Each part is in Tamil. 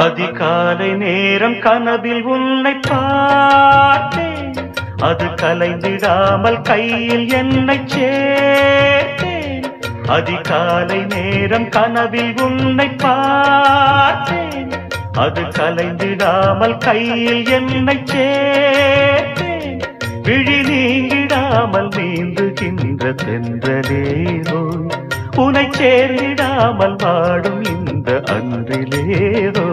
அதிகாலை நேரம் கனவில் உன்னை பார்த்தேன், அது கலைந்திடாமல் கையில் என்னை சேர்த்தேன். அதிகாலை நேரம் கனவில் உன்னை பார்த்தேன், அது கலைந்திடாமல் கையில் என்னை சேர்த்தேன். விழி நீங்கிடாமல் நீந்துகின்ற தென்றலேதோ, உனை சேர்ந்திடாமல் வாடும் இந்த அன்றிலேதோ.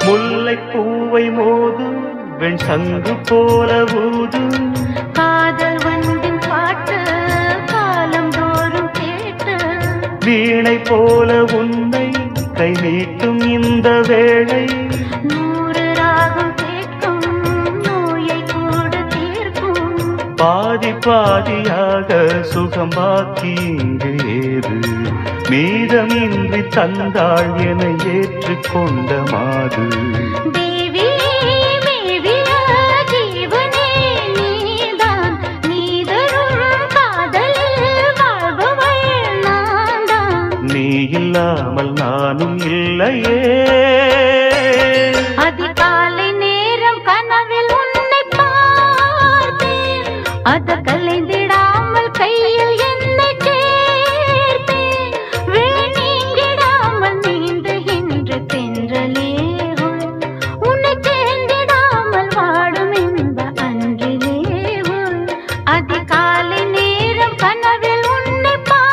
முல்லை பூவை மோதும் வெண் சங்கு போல ஊதும் காதல் வந்தின் பாட்டு காலம் தோறும் கேட்டு, வீணை போல உன்னை கை நீட்டும் இந்த வேளை. 100 ராகம் கேட்கும், நோயை கூட தீர்க்கும். பாதி பாதியாக சுகம் பாக்கி இங்கு ஏது, மீதமின்றி தந்தாள் என ஏற்றுக்கொண்ட மாது. தேவி மேவிய ஜீவனே நீதான், நீதரும் காதலில் வாழ்பவள் நான்தான். நீ இல்லாமல் நானும் இல்லையே. அதிகாலை நேரம் கனவில் உன்னை பார்த்தேன், அது கலைந்திடாமல் கையில் என்னை சேர்த்தேன். விழி நீங்கிடாமல் நீந்துகின்ற தென்றலேகோ, உன்னை சேர்ந்திடாமல் வாடும் இந்த அன்றிலேகோ. அதிகாலை நேரம் கனவில் உன்னை பார்த்தேன்.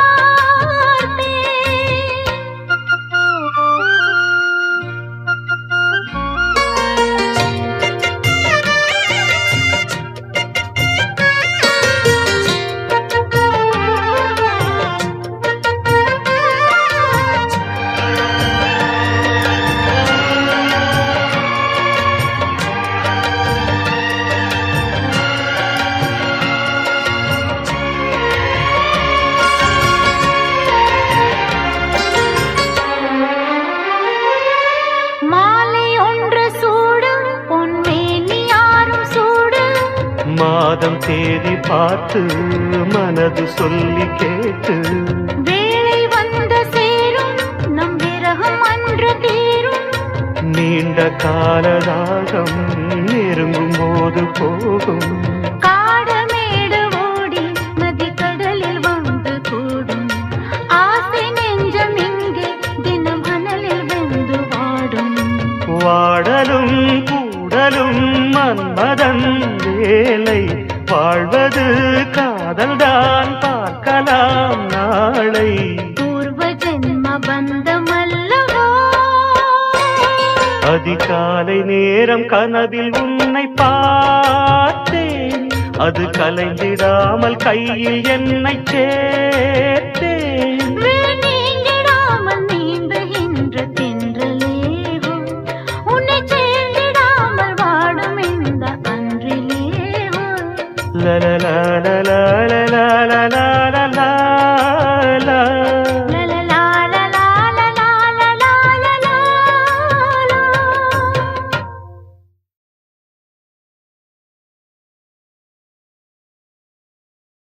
மாலை ஒன்று சூடு, பொன்மேனி யாரும் சூடு. மாதம் தேதி பார்த்து மனது சொல்லி கேட்டு, வேளை வந்து சேரும், நம் விரகம் அன்று தீரும். நீண்ட காலதாகம் நெருங்கும் போது போகும். காடமேடு ஓடி நதி கடலில் வந்து கூடும். ஆசை நெஞ்சம் இங்கே தினம் அனலில் வெந்து வாடும். வாடலும் கூடலும் மன்மதன் வேலை, வாழ்வது காதல்தான் பார்க்கலாம் நாளை. பூர்வ ஜென்ம பந்தமல்லவோ. அதிகாலை நேரம் கனவில் உன்னை பார்த்தேன், அது கலைந்திடாமல் கையில் என்னை சேர்த்தேன்.